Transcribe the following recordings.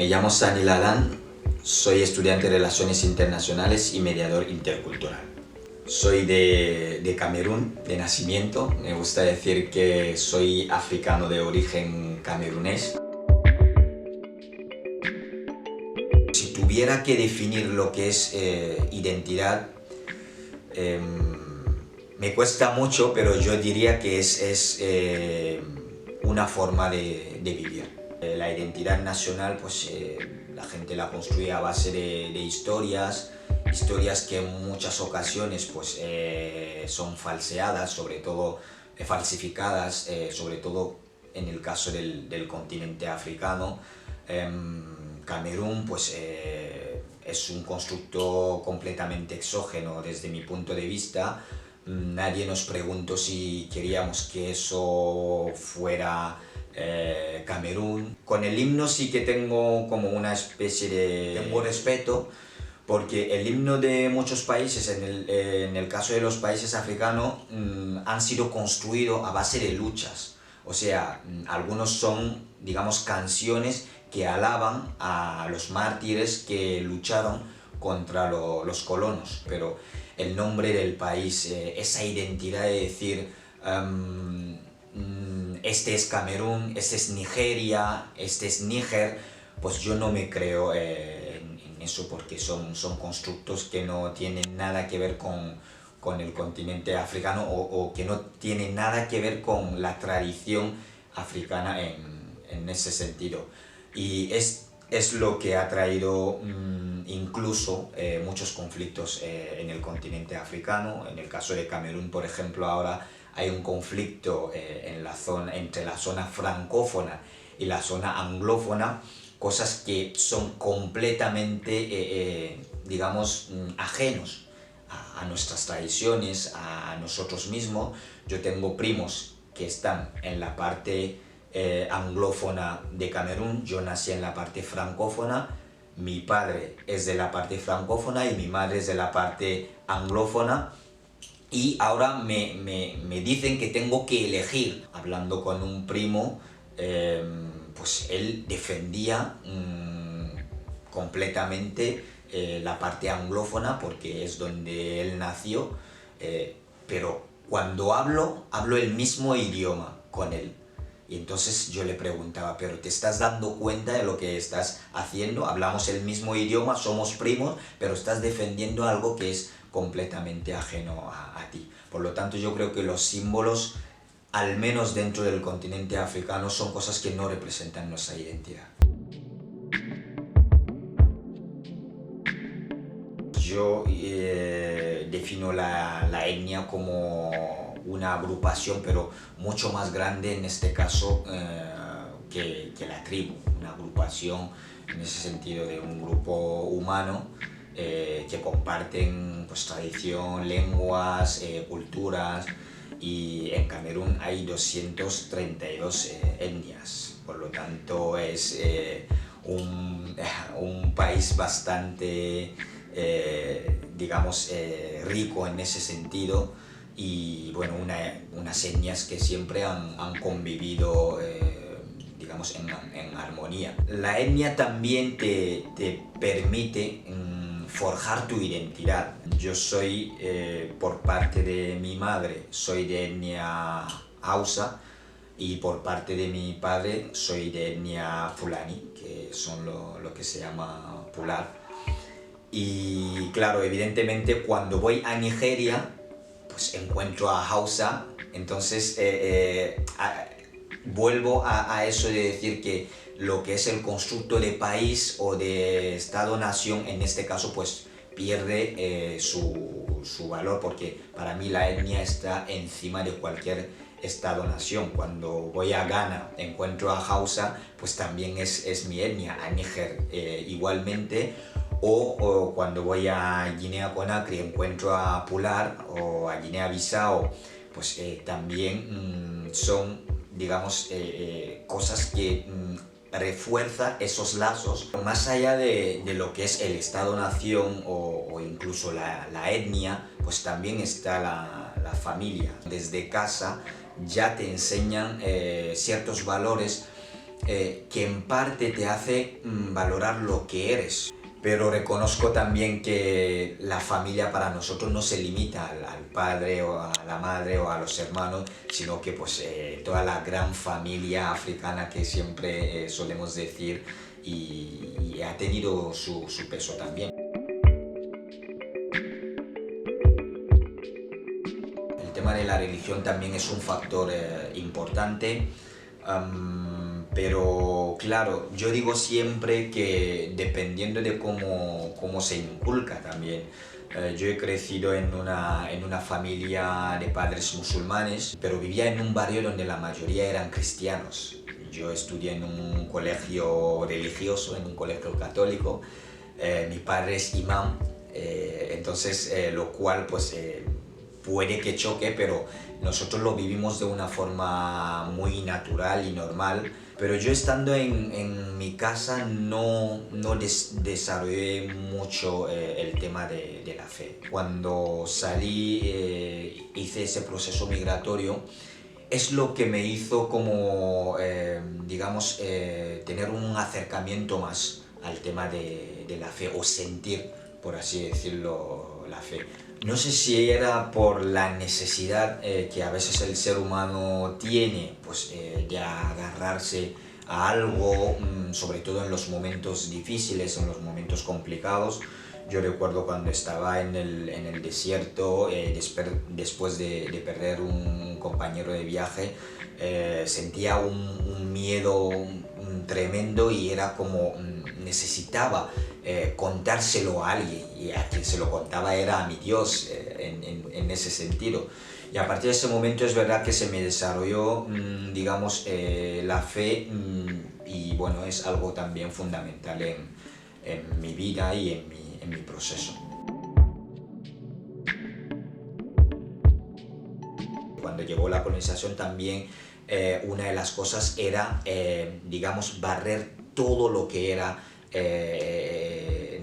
Me llamo Sani Lalán, soy estudiante de Relaciones Internacionales y mediador intercultural. Soy de Camerún, de nacimiento. Me gusta decir que soy africano de origen camerunés. Si tuviera que definir lo que es identidad, me cuesta mucho, pero yo diría que es una forma de vivir. La identidad nacional, pues la gente la construye a base de historias que en muchas ocasiones pues, son falseadas, sobre todo falsificadas, sobre todo en el caso del continente africano. Camerún pues, es un constructo completamente exógeno desde mi punto de vista. Nadie nos preguntó si queríamos que eso fuera Camerún. Con el himno sí que tengo como una especie de respeto, porque el himno de muchos países, en el caso de los países africanos, han sido construidos a base de luchas. O sea, algunos son, digamos, canciones que alaban a los mártires que lucharon contra los colonos. Pero el nombre del país, esa identidad de decir este es Camerún, este es Nigeria, este es Níger, pues yo no me creo en eso, porque son constructos que no tienen nada que ver con el continente africano o que no tienen nada que ver con la tradición africana en ese sentido. Y es lo que ha traído incluso muchos conflictos en el continente africano. En el caso de Camerún, por ejemplo, ahora hay un conflicto entre la zona francófona y la zona anglófona, cosas que son completamente, digamos, ajenos a nuestras tradiciones, a nosotros mismos. Yo tengo primos que están en la parte anglófona de Camerún, yo nací en la parte francófona, mi padre es de la parte francófona y mi madre es de la parte anglófona. Y ahora me dicen que tengo que elegir. Hablando con un primo, pues él defendía completamente la parte anglófona porque es donde él nació, pero cuando hablo el mismo idioma con él. Y entonces yo le preguntaba, ¿pero te estás dando cuenta de lo que estás haciendo? Hablamos el mismo idioma, somos primos, pero estás defendiendo algo que es completamente ajeno a ti. Por lo tanto, yo creo que los símbolos, al menos dentro del continente africano, son cosas que no representan nuestra identidad. Yo defino la etnia como una agrupación, pero mucho más grande en este caso que la tribu. Una agrupación en ese sentido de un grupo humano que comparten pues, tradición, lenguas, culturas, y en Camerún hay 232 etnias. Por lo tanto es un país bastante digamos rico en ese sentido, y bueno, unas etnias que siempre han convivido digamos en armonía. La etnia también te permite forjar tu identidad. Yo soy por parte de mi madre soy de etnia Hausa, y por parte de mi padre soy de etnia Fulani, que son lo que se llama Pular. Y claro, evidentemente cuando voy a Nigeria, pues encuentro a Hausa, entonces vuelvo a eso de decir que lo que es el constructo de país o de Estado-nación, en este caso, pues pierde su valor, porque para mí la etnia está encima de cualquier Estado-nación. Cuando voy a Ghana, encuentro a Hausa, pues también es mi etnia, a Níger igualmente. O cuando voy a Guinea-Conakry encuentro a Pular, o a Guinea-Bissau, pues también son, digamos, cosas que refuerzan esos lazos. Más allá de lo que es el Estado-nación o incluso la etnia, pues también está la familia. Desde casa ya te enseñan ciertos valores que en parte te hace valorar lo que eres. Pero reconozco también que la familia para nosotros no se limita al padre o a la madre o a los hermanos, sino que pues toda la gran familia africana que siempre solemos decir y ha tenido su peso también. El tema de la religión también es un factor importante. Pero claro, yo digo siempre que dependiendo de cómo se inculca también. Yo he crecido en una familia de padres musulmanes, pero vivía en un barrio donde la mayoría eran cristianos. Yo estudié en un colegio religioso, en un colegio católico. Mi padre es imán, entonces lo cual pues puede que choque, pero nosotros lo vivimos de una forma muy natural y normal. Pero yo estando en mi casa no desarrollé mucho el tema de la fe. Cuando salí, hice ese proceso migratorio, es lo que me hizo como, digamos, tener un acercamiento más al tema de la fe o sentir, por así decirlo, la fe. No sé si era por la necesidad que a veces el ser humano tiene pues, de agarrarse a algo, sobre todo en los momentos difíciles, en los momentos complicados. Yo recuerdo cuando estaba en el desierto, después de perder un compañero de viaje, sentía un miedo tremendo y era como necesitaba contárselo a alguien, y a quien se lo contaba era a mi Dios, en ese sentido. Y a partir de ese momento es verdad que se me desarrolló, digamos, la fe, y bueno, es algo también fundamental en mi vida y en mi proceso. Cuando llegó la colonización también una de las cosas era, digamos, barrer todo lo que era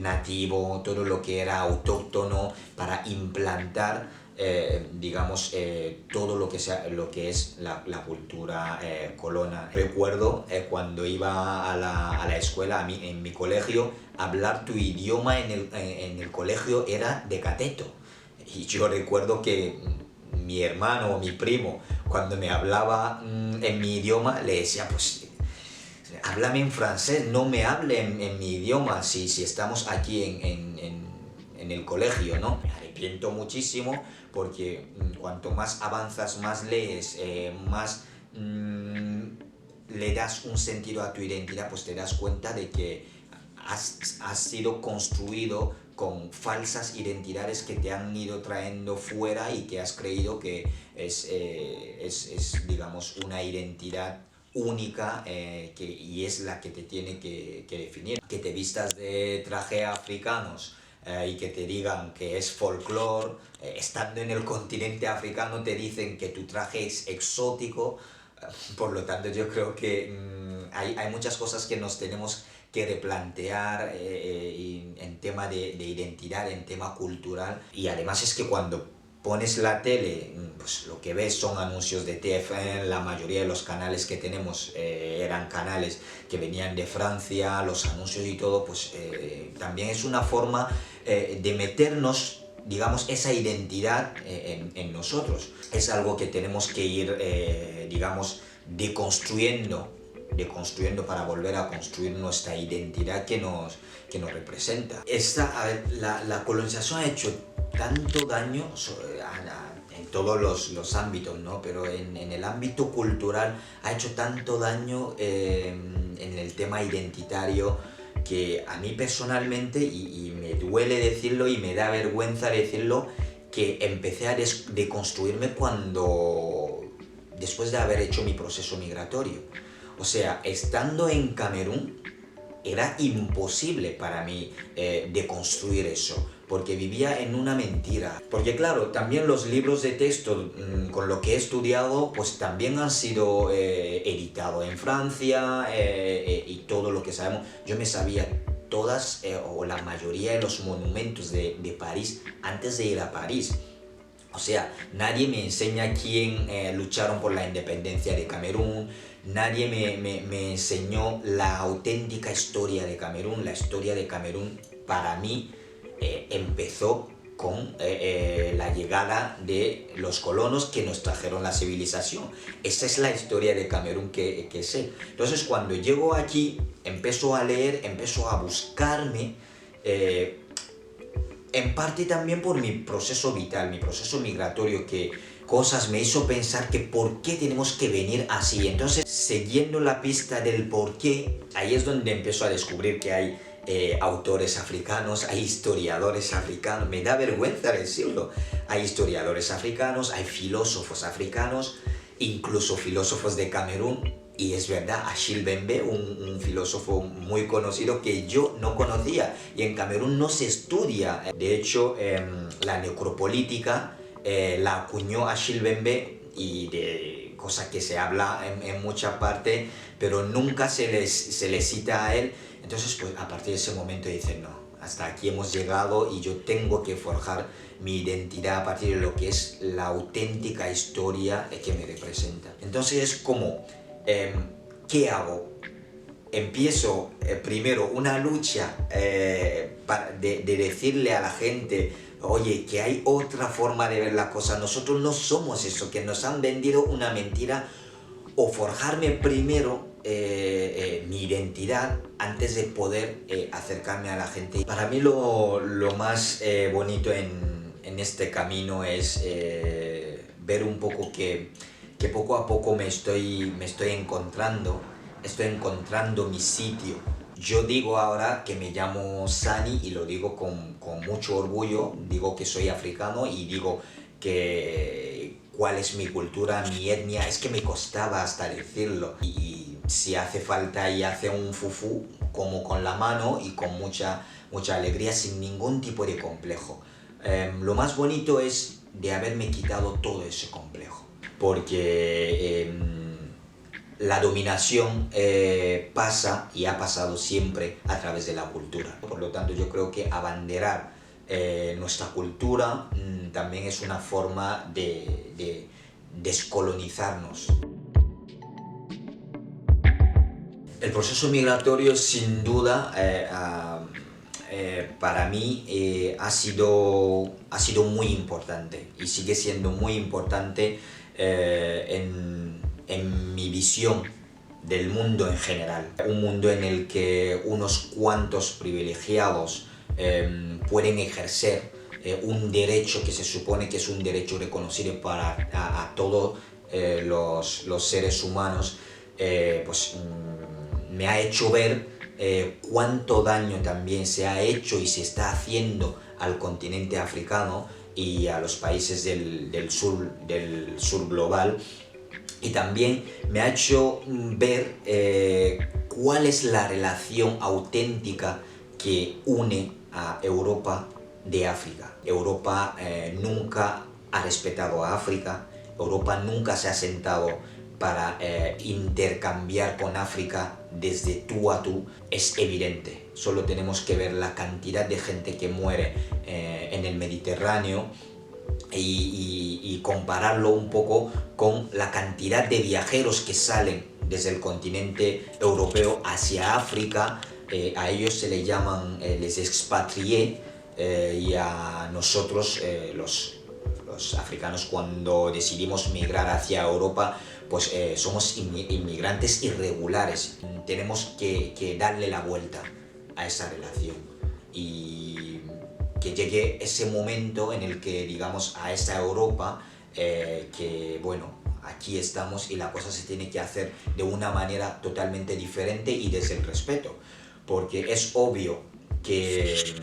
nativo, todo lo que era autóctono para implantar, digamos, todo lo que es la cultura colona. Recuerdo cuando iba a la escuela, en mi colegio, hablar tu idioma en el colegio era de cateto. Y yo recuerdo que mi hermano o mi primo, cuando me hablaba en mi idioma, le decía, pues háblame en francés, no me hable en mi idioma si estamos aquí en el colegio, ¿no? Me arrepiento muchísimo porque cuanto más avanzas, más lees, más le das un sentido a tu identidad, pues te das cuenta de que has sido construido con falsas identidades que te han ido trayendo fuera y que has creído que es digamos, una identidad única, y es la que te tiene que definir. Que te vistas de traje africanos y que te digan que es folclore, estando en el continente africano te dicen que tu traje es exótico. Por lo tanto, yo creo que hay muchas cosas que nos tenemos que replantear en tema de identidad, en tema cultural. Y además es que cuando pones la tele, pues lo que ves son anuncios de TF1, la mayoría de los canales que tenemos eran canales que venían de Francia, los anuncios y todo, pues también es una forma de meternos, digamos, esa identidad en nosotros. Es algo que tenemos que ir, digamos, deconstruyendo para volver a construir nuestra identidad que nos representa. La colonización ha hecho tanto daño en todos los ámbitos, ¿no? Pero en el ámbito cultural ha hecho tanto daño en el tema identitario, que a mí personalmente, y me duele decirlo y me da vergüenza decirlo, que empecé a deconstruirme después de haber hecho mi proceso migratorio. O sea, estando en Camerún, era imposible para mí deconstruir eso, porque vivía en una mentira. Porque claro, también los libros de texto con lo que he estudiado, pues también han sido editados en Francia, y todo lo que sabemos. Yo me sabía todas o la mayoría de los monumentos de París antes de ir a París. O sea, nadie me enseña quién lucharon por la independencia de Camerún, nadie me enseñó la auténtica historia de Camerún. La historia de Camerún para mí empezó con la llegada de los colonos que nos trajeron la civilización. Esa es la historia de Camerún que sé. Entonces cuando llego aquí, empiezo a leer, empiezo a buscarme, en parte también por mi proceso vital, mi proceso migratorio, que cosas me hizo pensar que por qué tenemos que venir así. Entonces, siguiendo la pista del por qué, ahí es donde empiezo a descubrir que hay autores africanos, hay historiadores africanos, me da vergüenza decirlo, hay historiadores africanos, hay filósofos africanos, incluso filósofos de Camerún, y es verdad, Achille Mbembe, un filósofo muy conocido que yo no conocía, y en Camerún no se estudia. De hecho, la necropolítica la acuñó Achille Mbembe, y de cosas que se habla en mucha parte, pero nunca se le cita a él. Entonces, pues a partir de ese momento dicen, no, hasta aquí hemos llegado y yo tengo que forjar mi identidad a partir de lo que es la auténtica historia que me representa. Entonces es como, ¿qué hago? Empiezo primero una lucha de decirle a la gente, oye, que hay otra forma de ver la cosa, nosotros no somos eso, que nos han vendido una mentira, o forjarme primero mi identidad antes de poder acercarme a la gente. Para mí lo más bonito en este camino es ver un poco que poco a poco me estoy encontrando mi sitio. Yo digo ahora que me llamo Sani, y lo digo con mucho orgullo, digo que soy africano y digo que cuál es mi cultura, mi etnia. Es que me costaba hasta decirlo, y si hace falta y hace un fufú, como con la mano y con mucha alegría, sin ningún tipo de complejo. Lo más bonito es de haberme quitado todo ese complejo, porque la dominación pasa y ha pasado siempre a través de la cultura. Por lo tanto, yo creo que abanderar nuestra cultura también es una forma de descolonizarnos. El proceso migratorio, sin duda, para mí ha sido muy importante, y sigue siendo muy importante en mi visión del mundo en general. Un mundo en el que unos cuantos privilegiados pueden ejercer un derecho que se supone que es un derecho reconocido para a todos los seres humanos, pues me ha hecho ver cuánto daño también se ha hecho y se está haciendo al continente africano y a los países del sur global. Y también me ha hecho ver cuál es la relación auténtica que une a Europa de África. Europa nunca ha respetado a África, Europa nunca se ha sentado para intercambiar con África desde tú a tú. Es evidente, solo tenemos que ver la cantidad de gente que muere en el Mediterráneo y compararlo un poco con la cantidad de viajeros que salen desde el continente europeo hacia África. A ellos se les llaman les expatriés, y a nosotros los africanos, cuando decidimos migrar hacia Europa, pues somos inmigrantes irregulares. Tenemos que darle la vuelta a esa relación, y que llegue ese momento en el que digamos a esta Europa que bueno, aquí estamos y la cosa se tiene que hacer de una manera totalmente diferente y desde el respeto, porque es obvio que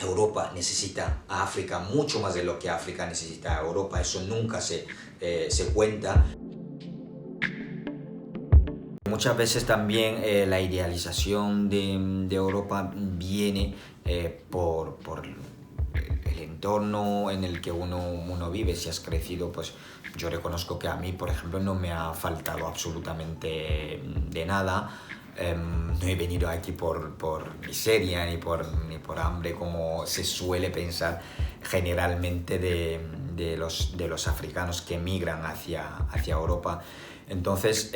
Europa necesita a África mucho más de lo que África necesita a Europa. Eso nunca se cuenta. Muchas veces también la idealización de Europa viene por el entorno en el que uno vive. Si has crecido, pues yo reconozco que a mí, por ejemplo, no me ha faltado absolutamente de nada. No he venido aquí por miseria ni por hambre, como se suele pensar generalmente de de los africanos que emigran hacia Europa. Entonces,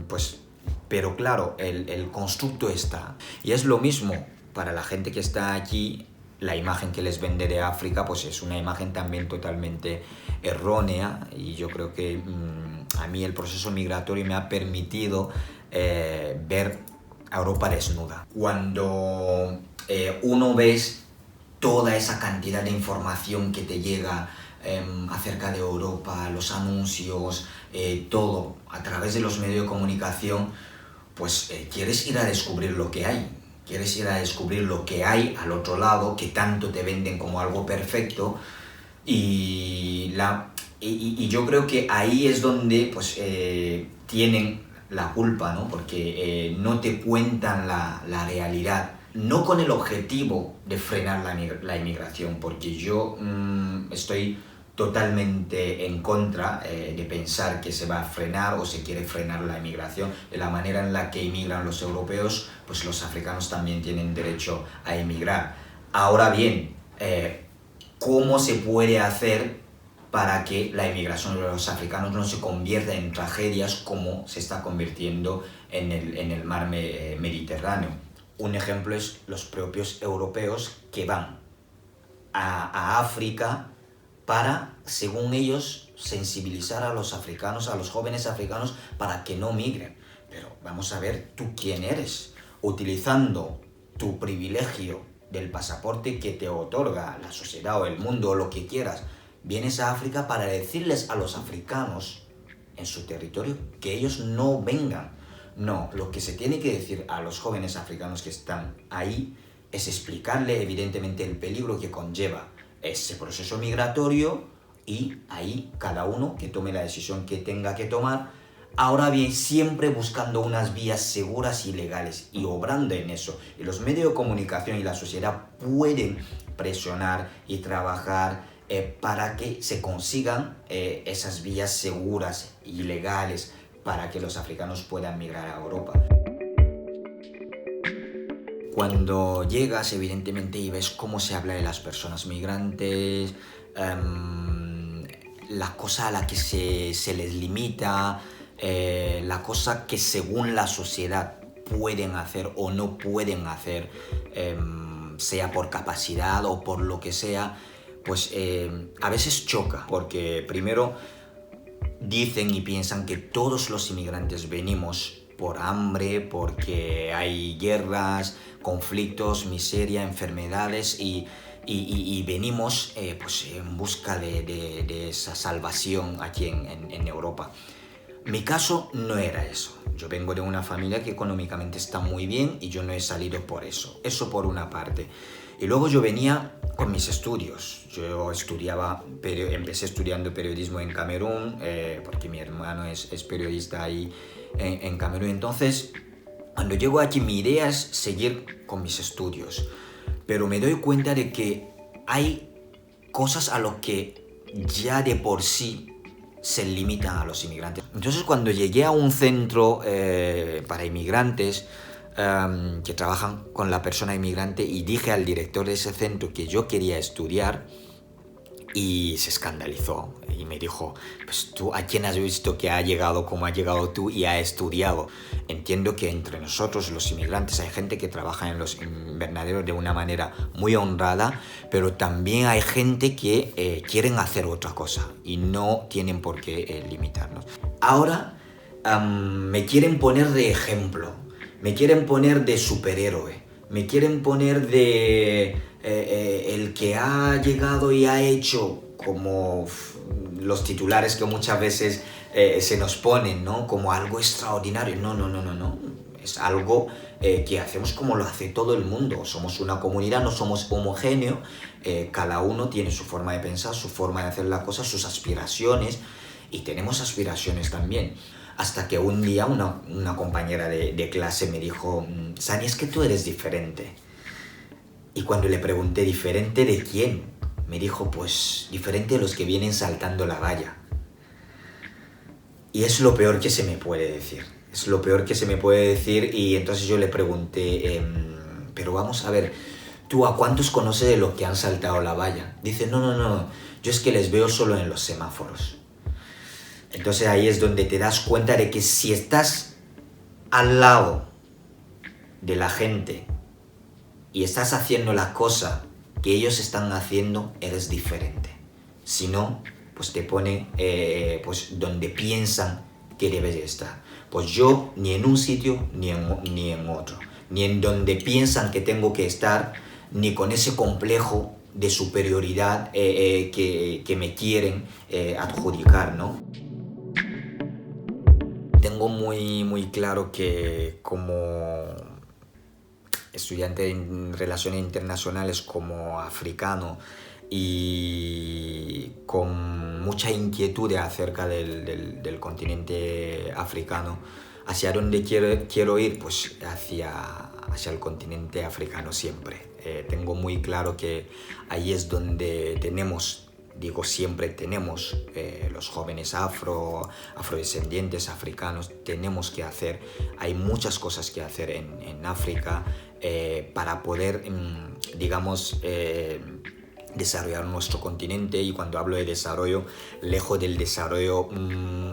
pues, pero claro, el constructo está. Y es lo mismo para la gente que está aquí. La imagen que les vende de África pues es una imagen también totalmente errónea, y yo creo que a mí el proceso migratorio me ha permitido ver a Europa desnuda. Cuando uno ves toda esa cantidad de información que te llega acerca de Europa, los anuncios, todo a través de los medios de comunicación, pues quieres ir a descubrir lo que hay. Quieres ir a descubrir lo que hay al otro lado, que tanto te venden como algo perfecto, y yo creo que ahí es donde pues, tienen la culpa, ¿no? Porque no te cuentan la realidad, no con el objetivo de frenar la inmigración, porque yo estoy totalmente en contra de pensar que se va a frenar o se quiere frenar la inmigración. De la manera en la que inmigran los europeos, pues los africanos también tienen derecho a emigrar. Ahora bien, ¿cómo se puede hacer para que la inmigración de los africanos no se convierta en tragedias como se está convirtiendo en el mar Mediterráneo? Un ejemplo es los propios europeos que van a África para, según ellos, sensibilizar a los africanos, a los jóvenes africanos, para que no migren. Pero vamos a ver, ¿tú quién eres? Utilizando tu privilegio del pasaporte que te otorga la sociedad o el mundo o lo que quieras, vienes a África para decirles a los africanos en su territorio que ellos no vengan. No, lo que se tiene que decir a los jóvenes africanos que están ahí es explicarle evidentemente el peligro que conlleva ese proceso migratorio, y ahí cada uno que tome la decisión que tenga que tomar. Ahora bien, siempre buscando unas vías seguras y legales y obrando en eso. Y los medios de comunicación y la sociedad pueden presionar y trabajar para que se consigan esas vías seguras y legales para que los africanos puedan migrar a Europa. Cuando llegas, evidentemente, y ves cómo se habla de las personas migrantes, la cosa a la que se les limita, la cosa que según la sociedad pueden hacer o no pueden hacer, sea por capacidad o por lo que sea, pues a veces choca, porque primero dicen y piensan que todos los inmigrantes venimos por hambre, porque hay guerras, conflictos, miseria, enfermedades, y venimos pues en busca de esa salvación aquí en Europa. Mi caso no era eso. Yo vengo de una familia que económicamente está muy bien y yo no he salido por eso. Eso por una parte. Y luego yo venía con mis estudios. Yo empecé estudiando periodismo en Camerún, porque mi hermano es periodista ahí en Camerún. Entonces, cuando llego aquí, mi idea es seguir con mis estudios. Pero me doy cuenta de que hay cosas a lo que ya de por sí se limitan a los inmigrantes. Entonces, cuando llegué a un centro para inmigrantes, que trabajan con la persona inmigrante, y dije al director de ese centro que yo quería estudiar, y se escandalizó y me dijo: pues tú, ¿a quién has visto que ha llegado como has llegado tú y ha estudiado? Entiendo que entre nosotros los inmigrantes hay gente que trabaja en los invernaderos de una manera muy honrada, pero también hay gente que quieren hacer otra cosa y no tienen por qué limitarnos. Ahora me quieren poner de ejemplo, me quieren poner de superhéroe, me quieren poner de el que ha llegado y ha hecho, como los titulares que muchas veces se nos ponen, ¿no? Como algo extraordinario. No. Es algo que hacemos como lo hace todo el mundo. Somos una comunidad, no somos homogéneos. Cada uno tiene su forma de pensar, su forma de hacer las cosas, sus aspiraciones. Y tenemos aspiraciones también. Hasta que un día una compañera de clase me dijo: Sani, es que tú eres diferente. Y cuando le pregunté: ¿diferente de quién? Me dijo: pues diferente de los que vienen saltando la valla. Y es lo peor que se me puede decir. Es lo peor que se me puede decir. Y entonces yo le pregunté: pero vamos a ver, ¿tú a cuántos conoces de los que han saltado la valla? Dice, no, yo es que les veo solo en los semáforos. Entonces ahí es donde te das cuenta de que si estás al lado de la gente y estás haciendo la cosa que ellos están haciendo, eres diferente. Si no, pues te pone pues donde piensan que debes de estar. Pues yo ni en un sitio ni en otro. Ni en donde piensan que tengo que estar, ni con ese complejo de superioridad que me quieren adjudicar, ¿no? Tengo muy claro que como estudiante en relaciones internacionales, como africano y con mucha inquietud acerca del continente africano, ¿hacia dónde quiero ir? Pues hacia el continente africano siempre. Tengo muy claro que ahí es donde siempre tenemos, los jóvenes afrodescendientes africanos, tenemos que hacer, hay muchas cosas que hacer en África para poder, desarrollar nuestro continente. Y cuando hablo de desarrollo, lejos del desarrollo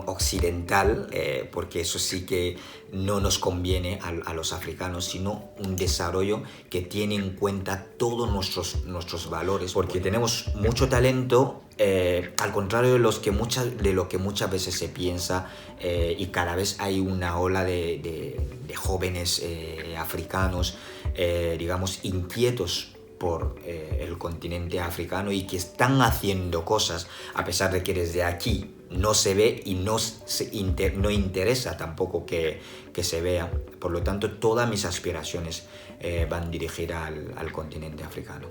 occidental, porque eso sí que no nos conviene a los africanos, sino un desarrollo que tiene en cuenta todos nuestros valores, porque tenemos mucho talento, al contrario de lo que muchas veces se piensa, y cada vez hay una ola de jóvenes africanos, inquietos por el continente africano y que están haciendo cosas, a pesar de que desde aquí no se ve y no interesa tampoco que se vea. Por lo tanto, todas mis aspiraciones van dirigidas al continente africano.